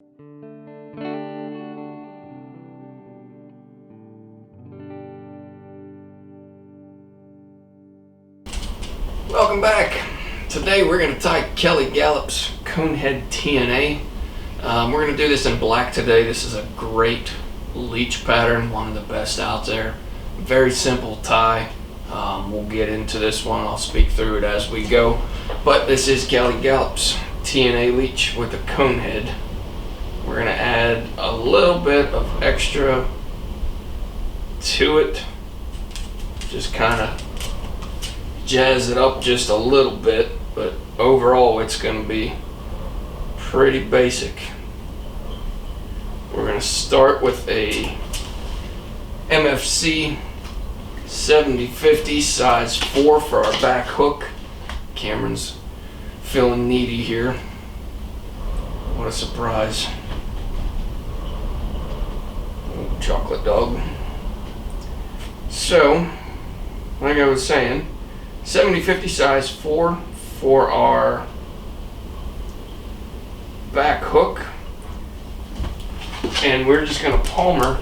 Welcome back. Today we're going to tie Kelly Galloup's Conehead T&A. We're going to do this in black today. This is a great leech pattern, one of the best out there. Very simple tie. We'll get into this one. I'll speak through it as we go. But this is Kelly Galloup's T&A Leech with a Conehead. We're going to add a little bit of extra to it. Just kind of jazz it up just a little bit, but overall it's going to be pretty basic. We're going to start with a MFC 70/50 size 4 for our back hook. Cameron's feeling needy here. What a surprise. Oh, chocolate dog. So, like I was saying, 70/50 size 4 for our back hook, and we're just going to palmer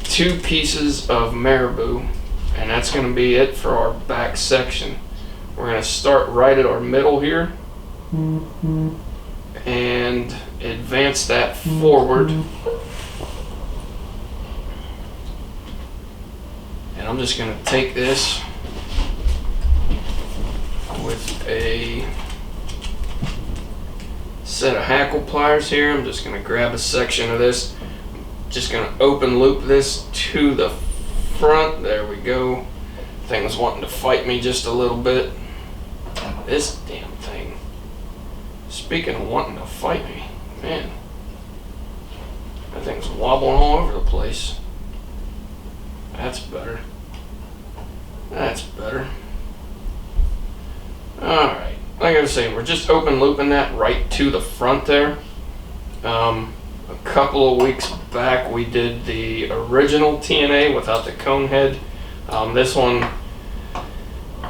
2 pieces of Marabou, and that's going to be it for our back section. We're going to start right at our middle here and advance that forward, and I'm just going to take this with a set of Hackle pliers here. I'm just going to grab a section of this, just going to open loop this to the front. There we go. Thing was wanting to fight me just a little bit. This damn thing. Speaking of wanting to fight me, man, that thing's wobbling all over the place. That's better. That's better. Alright, like I was saying, we're just open looping that right to the front there. A couple of weeks back we did the original T&A without the cone head. This one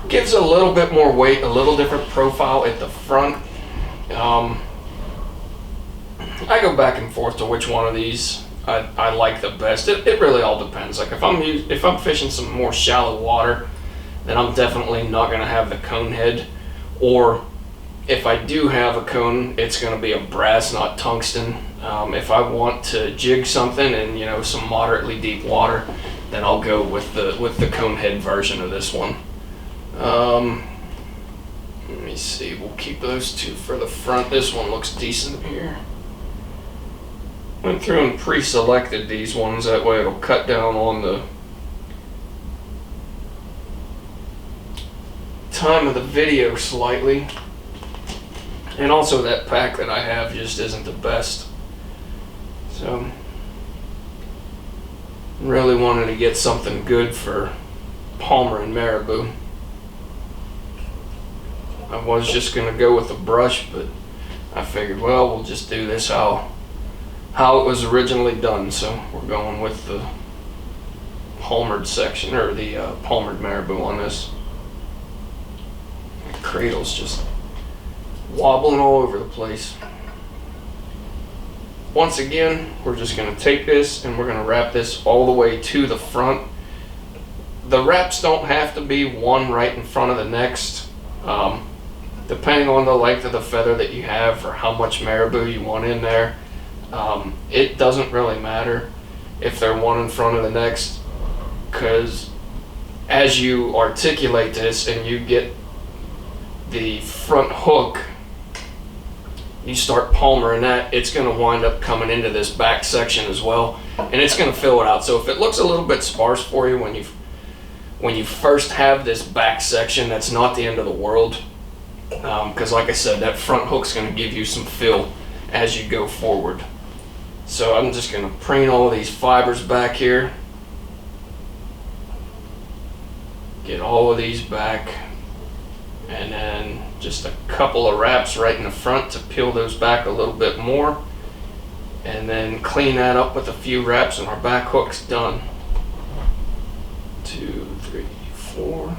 gives a little bit more weight, a little different profile at the front. I go back and forth to which one of these I like the best. It really all depends. Like if I'm fishing some more shallow water, then I'm definitely not going to have the cone head. Or if I do have a cone, it's going to be a brass, not tungsten. If I want to jig something in some moderately deep water, then I'll go with the cone head version of this one. Let me see. We'll keep those 2 for the front. This one looks decent here. Went through and pre-selected these ones. That way it'll cut down on the time of the video slightly, and also that pack that I have just isn't the best, so really wanted to get something good for Palmer and Marabou. I was just gonna go with a brush, but I figured, well, we'll just do this how it was originally done, so we're going with the Palmered section, or the Palmered Marabou on this. Cradle's just wobbling all over the place. Once again, we're just going to take this and we're going to wrap this all the way to the front. The wraps don't have to be one right in front of the next. Depending on the length of the feather that you have or how much Marabou you want in there, it doesn't really matter if they're one in front of the next, because as you articulate this and you get the front hook, you start palmering that, it's going to wind up coming into this back section as well, and it's going to fill it out. So if it looks a little bit sparse for you when you first have this back section, that's not the end of the world, because like I said, that front hook's going to give you some fill as you go forward. So I'm just going to preen all of these fibers back here, get all of these back, and then just a couple of wraps right in the front to peel those back a little bit more, and then clean that up with a few wraps, and our back hook's done. 2, 3, 4.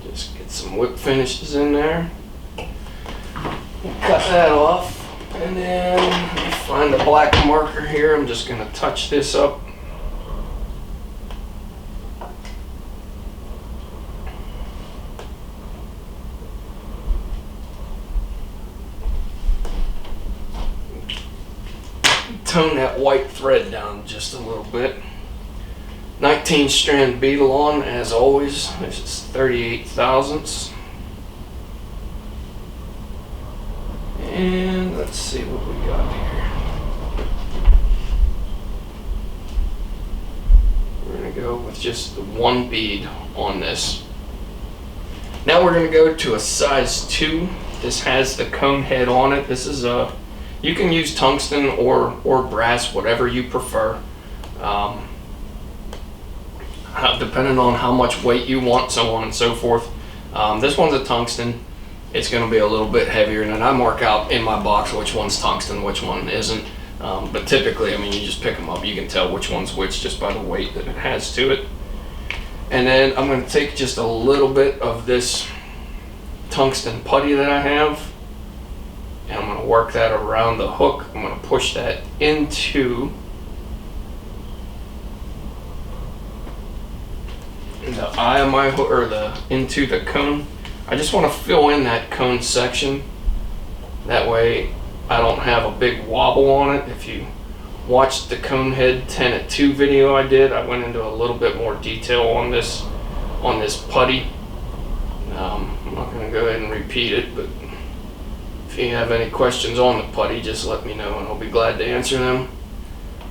Just get some some whip finishes in there. Cut that off, and then find a black marker here. I'm just going to touch this up. Tone that white thread down just a little bit. 19 strand beadle on, as always. This is 38 thousandths. And let's see what we got here. We're going to go with just the one bead on this. Now we're going to go to a size 2. This has the cone head on it. This is a, you can use tungsten or brass, whatever you prefer. Depending on how much weight you want, so on and so forth. This one's a tungsten. It's going to be a little bit heavier, and then I mark out in my box which one's tungsten, which one isn't. But typically, I mean, you just pick them up. You can tell which one's which just by the weight that it has to it. And then I'm going to take just a little bit of this tungsten putty that I have, and I'm going to work that around the hook. I'm going to push that into the eye of my hook, or into the cone. I just want to fill in that cone section. That way I don't have a big wobble on it. If you watched the Conehead T&A video I did, I went into a little bit more detail on this putty. I'm not going to go ahead and repeat it, but if you have any questions on the putty, just let me know and I'll be glad to answer them.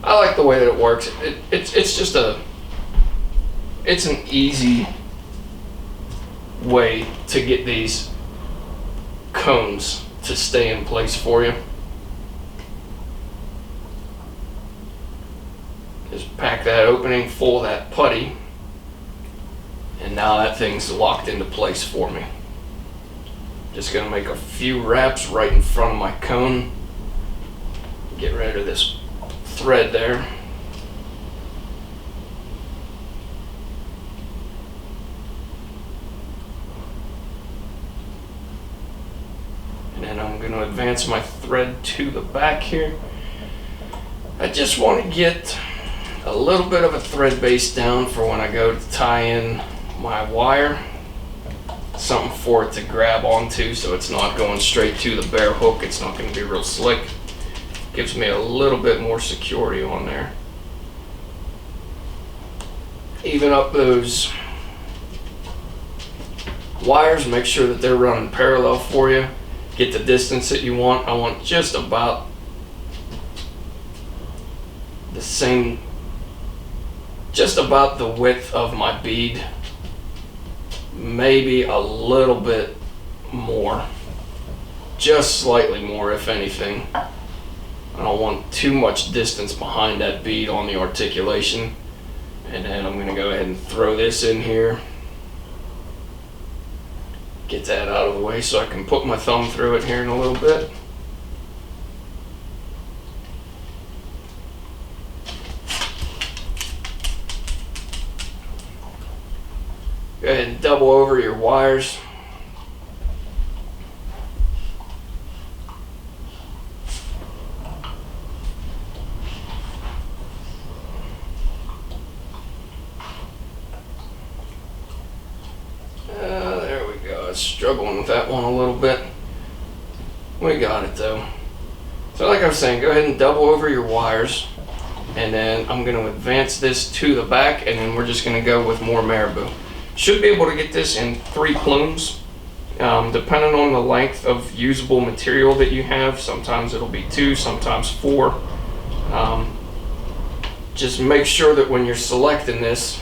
I like the way that it works. It's an easy way to get these cones to stay in place for you. Just pack that opening full of that putty, and now that thing's locked into place for me. Just gonna make a few wraps right in front of my cone. Get rid of this thread there. And then I'm going to advance my thread to the back here. I just want to get a little bit of a thread base down for when I go to tie in my wire. Something for it to grab onto so it's not going straight to the bare hook. It's not going to be real slick. Gives me a little bit more security on there. Even up those wires, make sure that they're running parallel for you. Get the distance that you want. I want just about the same, just about the width of my bead, maybe a little bit more, just slightly more if anything. I don't want too much distance behind that bead on the articulation. And then I'm going to go ahead and throw this in here. Get that out of the way so I can put my thumb through it here in a little bit. Go ahead and double over your wires. Struggling with that one a little bit. We got it though. So like I was saying, go ahead and double over your wires, and then I'm going to advance this to the back, and then we're just going to go with more Marabou. Should be able to get this in 3 plumes, depending on the length of usable material that you have. Sometimes it'll be 2, sometimes 4. Just make sure that when you're selecting this,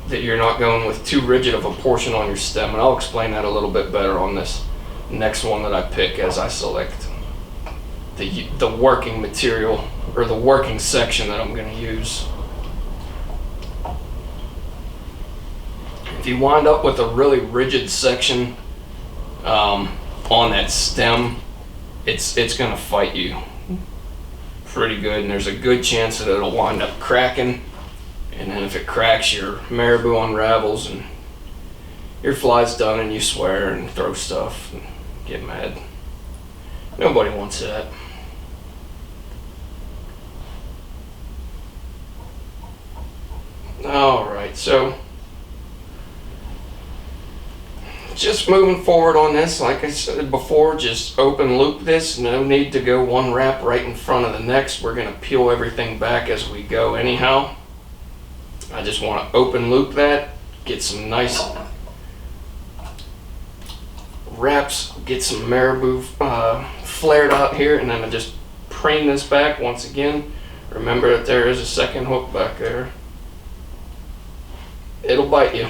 that you're not going with too rigid of a portion on your stem, and I'll explain that a little bit better on this next one that I pick as I select the working material, or the working section that I'm going to use. If you wind up with a really rigid section on that stem, it's going to fight you pretty good, and there's a good chance that it'll wind up cracking. And then if it cracks, your Marabou unravels and your fly's done and you swear and throw stuff and get mad. Nobody wants that. Alright, so just moving forward on this, like I said before, just open loop this. No need to go one wrap right in front of the next. We're going to peel everything back as we go anyhow. I just want to open loop that, get some nice wraps, get some Marabou flared out here, and then I just preen this back once again. Remember that there is a second hook back there. It'll bite you.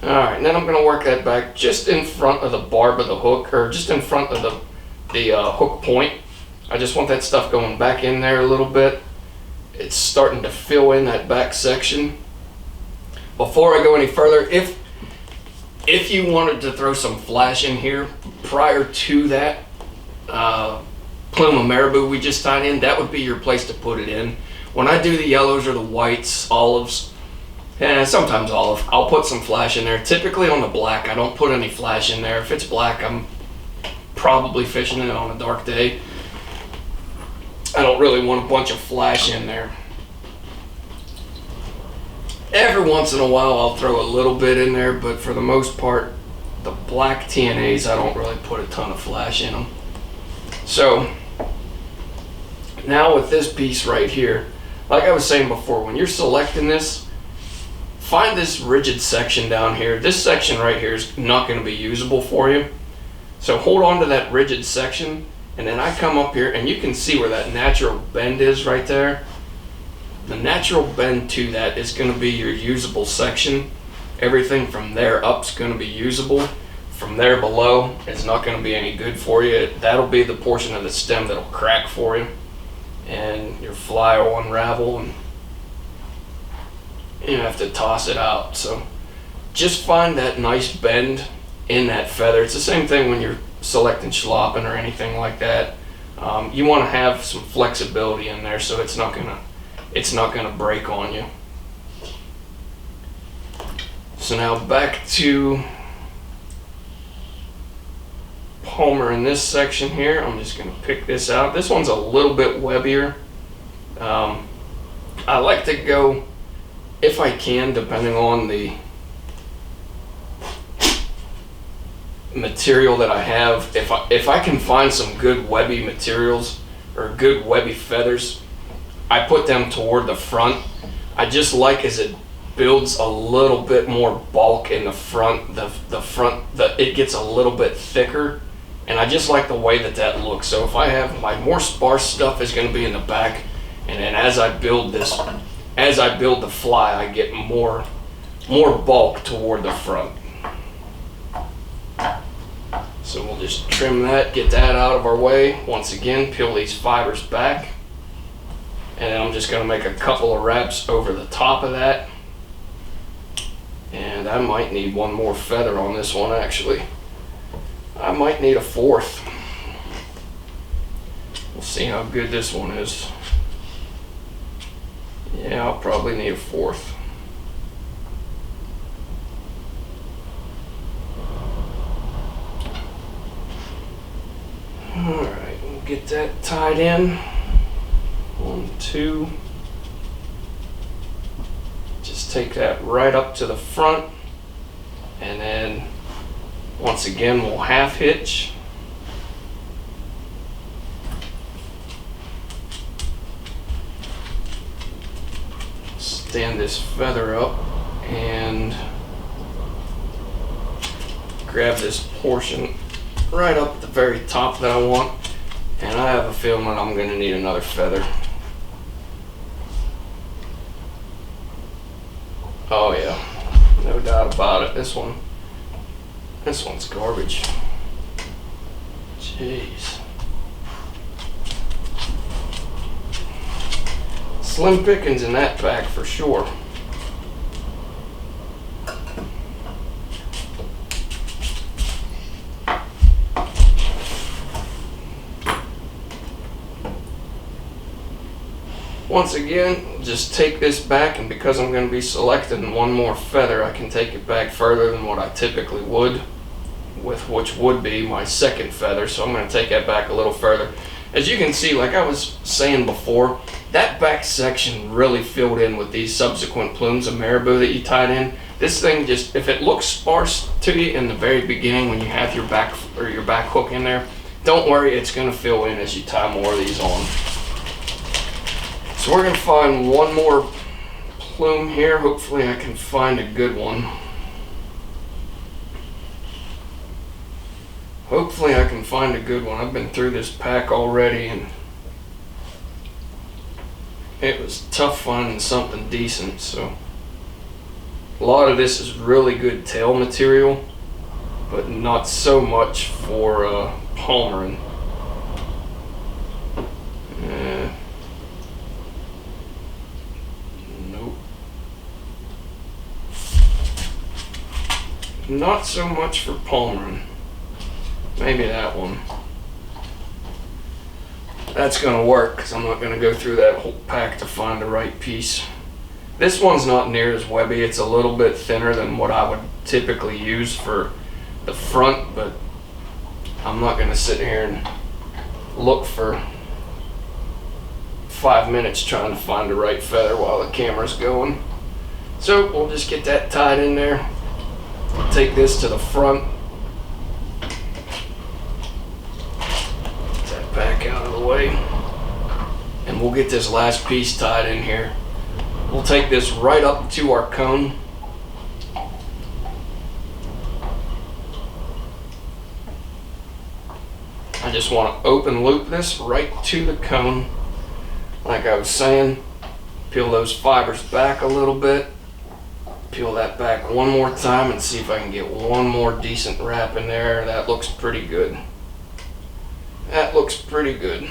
Alright, and then I'm going to work that back just in front of the barb of the hook, or just in front of the hook point. I just want that stuff going back in there a little bit. It's starting to fill in that back section. Before I go any further, if you wanted to throw some flash in here prior to that plume of Marabou we just tied in, that would be your place to put it in. When I do the yellows or the whites, olives, sometimes olive, I'll put some flash in there. Typically on the black, I don't put any flash in there. If it's black, I'm probably fishing it on a dark day. I don't really want a bunch of flash in there. Every once in a while I'll throw a little bit in there, but for the most part, the black T&As, I don't really put a ton of flash in them. So, now with this piece right here, like I was saying before, when you're selecting this, find this rigid section down here. This section right here is not going to be usable for you. So hold on to that rigid section, and then I come up here and you can see where that natural bend is right there. The natural bend to that is going to be your usable section. Everything from there up is going to be usable. From there below, it's not going to be any good for you. That'll be the portion of the stem that'll crack for you, and your fly will unravel and you have to toss it out. So just find that nice bend in that feather. It's the same thing when you're selecting schlopping or anything like that. You want to have some flexibility in there so it's not gonna break on you. So now back to Palmer in this section here. I'm just gonna pick this out. This one's a little bit webbier. I like to go, if I can, depending on the material that I have, if I can find some good webby materials or good webby feathers, I put them toward the front. I just like as it builds a little bit more bulk in the front, it gets a little bit thicker, and I just like the way that looks. So if I have my more sparse stuff is going to be in the back, and then as I build the fly, I get more bulk toward the front. So we'll just trim that, get that out of our way. Once again, peel these fibers back. And then I'm just going to make a couple of wraps over the top of that. And I might need one more feather on this one, actually. I might need a fourth. We'll see how good this one is. Yeah, I'll probably need a fourth. Alright, we'll get that tied in. 1, 2. Just take that right up to the front, and then once again we'll half hitch. Stand this feather up and grab this portion right up at the very top that I want, and I have a feeling that I'm going to need another feather. Oh yeah, no doubt about it. This one's garbage. Jeez. Slim pickings in that pack for sure. Once again, just take this back, and because I'm going to be selecting one more feather, I can take it back further than what I typically would, with which would be my second feather. So I'm going to take that back a little further. As you can see, like I was saying before, that back section really filled in with these subsequent plumes of Marabou that you tied in. This thing just, if it looks sparse to you in the very beginning when you have your back hook in there, don't worry, it's going to fill in as you tie more of these on. So we're going to find one more plume here. Hopefully I can find a good one. Hopefully I can find a good one. I've been through this pack already and it was tough finding something decent. So a lot of this is really good tail material, but not so much for Palmering. Nope. Not so much for Palmering. Maybe that one. That's gonna work because I'm not gonna go through that whole pack to find the right piece. This one's not near as webby. It's a little bit thinner than what I would typically use for the front, but I'm not gonna sit here and look for 5 minutes trying to find the right feather while the camera's going. So we'll just get that tied in there. Take this to the front. Get that back out of the way. And we'll get this last piece tied in here. We'll take this right up to our cone. I just want to open loop this right to the cone. Like I was saying, peel those fibers back a little bit. Peel that back one more time and see if I can get one more decent wrap in there. That looks pretty good. That looks pretty good.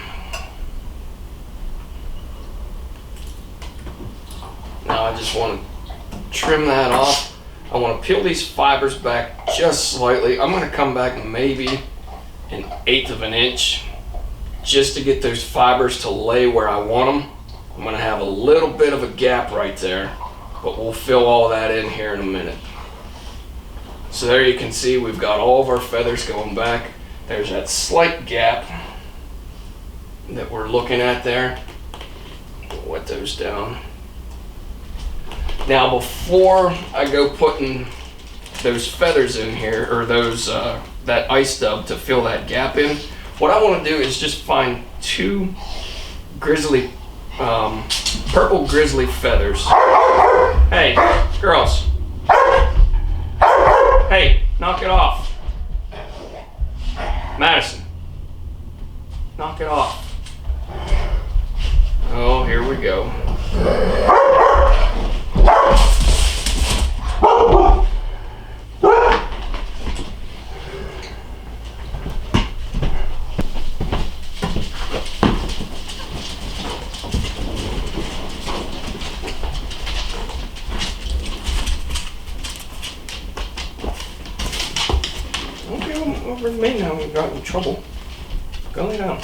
Now I just want to trim that off. I want to peel these fibers back just slightly. I'm going to come back maybe 1/8 of an inch just to get those fibers to lay where I want them. I'm going to have a little bit of a gap right there, but we'll fill all that in here in a minute. So there you can see we've got all of our feathers going back. There's that slight gap that we're looking at there. We'll wet those down. Now before I go putting those feathers in here, or those that ice dub to fill that gap in, what I want to do is just find 2 grizzly, purple grizzly feathers. Hey, girls. Hey, knock it off. Madison, knock it off. Oh, here we go. Over to me now, we've got in trouble. Go lay down.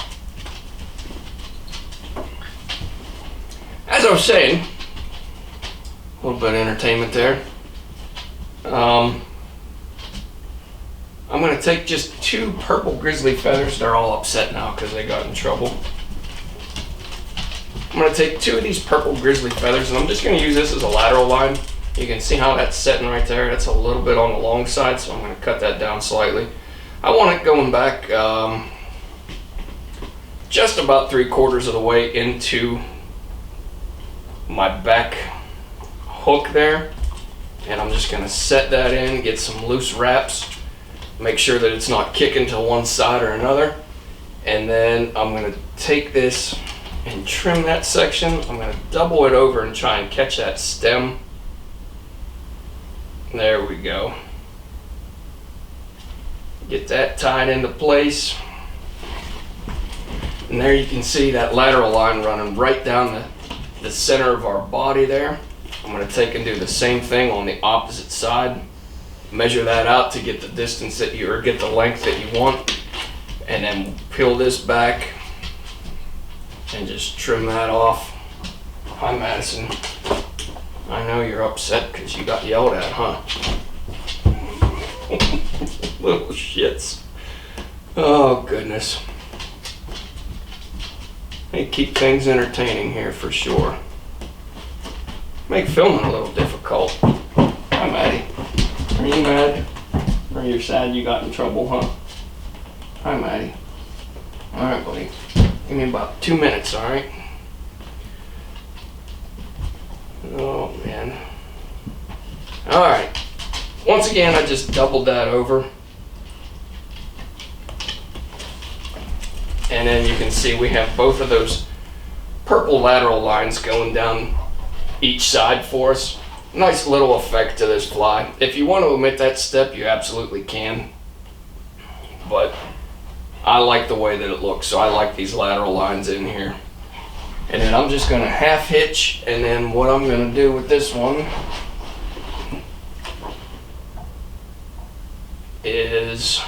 As I was saying, a little bit of entertainment there. I'm going to take just 2 purple grizzly feathers. They're all upset now because they got in trouble. I'm going to take 2 of these purple grizzly feathers, and I'm just going to use this as a lateral line. You can see how that's setting right there. That's a little bit on the long side, so I'm going to cut that down slightly. I want it going back just about 3/4 of the way into my back hook there, and I'm just going to set that in, get some loose wraps, make sure that it's not kicking to one side or another, and then I'm going to take this and trim that section. I'm going to double it over and try and catch that stem. There we go. Get that tied into place. And there you can see that lateral line running right down the center of our body there. I'm going to take and do the same thing on the opposite side. Measure that out to get the distance that you, or get the length that you want. And then peel this back and just trim that off. Hi, Madison. I know you're upset because you got yelled at, huh? Little shits. Oh, goodness. They keep things entertaining here for sure. Make filming a little difficult. Hi, Maddie. Are you mad? Or you're sad you got in trouble, huh? Hi, Maddie. Alright, buddy. Give me about 2 minutes, alright? Oh, man. Alright. Once again, I just doubled that over. And then you can see we have both of those purple lateral lines going down each side for us. Nice little effect to this fly. If you want to omit that step, you absolutely can. But I like the way that it looks, so I like these lateral lines in here. And then I'm just going to half hitch, and then what I'm going to do with this one is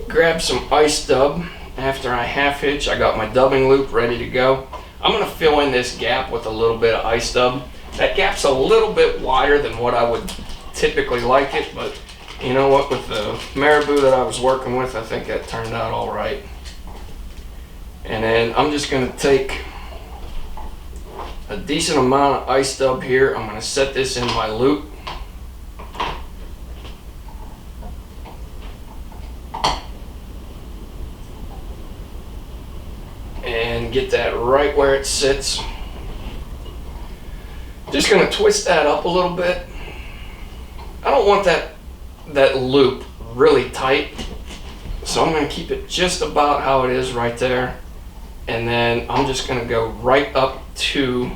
grab some ice dub. After I half hitch, I got my dubbing loop ready to go. I'm going to fill in this gap with a little bit of ice dub. That gap's a little bit wider than what I would typically like it, but you know what, with the Marabou that I was working with, I think that turned out all right. And then I'm just going to take a decent amount of ice dub here. I'm going to set this in my loop. And get that right where it sits. Just going to twist that up a little bit. I don't want that loop really tight, so I'm going to keep it just about how it is right there. And then I'm just going to go right up to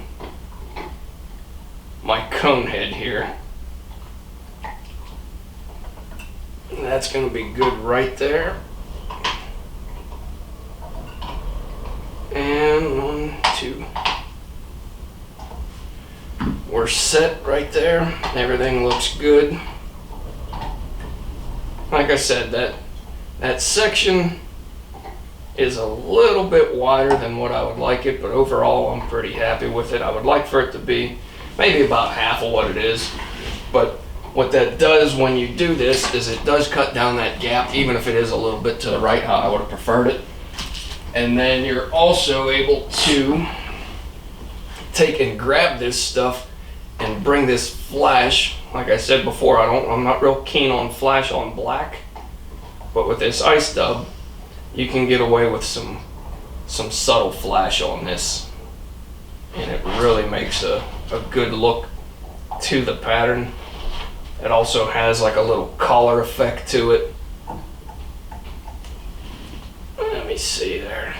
my cone head here. And that's going to be good right there. And 1, 2. We're set right there. Everything looks good. Like I said, that section is a little bit wider than what I would like it, but overall I'm pretty happy with it. I would like for it to be maybe about half of what it is. But what that does when you do this is it does cut down that gap, even if it is a little bit to the right how I would have preferred it. And then you're also able to take and grab this stuff and bring this flash. Like I said before, I'm not real keen on flash on black, but with this ice dub, you can get away with some subtle flash on this, and it really makes a good look to the pattern. It also has like a little collar effect to it. Let me see there.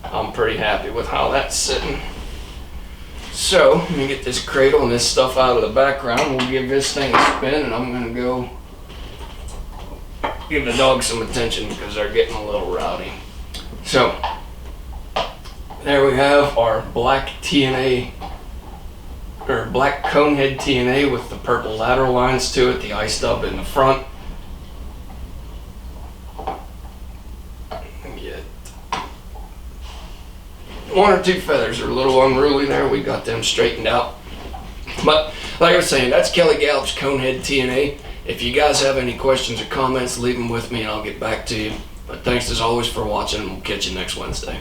I'm pretty happy with how that's sitting. So, let me get this cradle and this stuff out of the background. We'll give this thing a spin, and I'm going to go give the dogs some attention because they're getting a little rowdy. So, there we have our black T&A, or black Conehead T&A with the purple lateral lines to it, the ice dub in the front. Get 1 or 2 feathers are a little unruly there. We got them straightened out. But like I was saying, that's Kelly Galloup's Conehead T&A. If you guys have any questions or comments, leave them with me and I'll get back to you. But thanks as always for watching, and we'll catch you next Wednesday.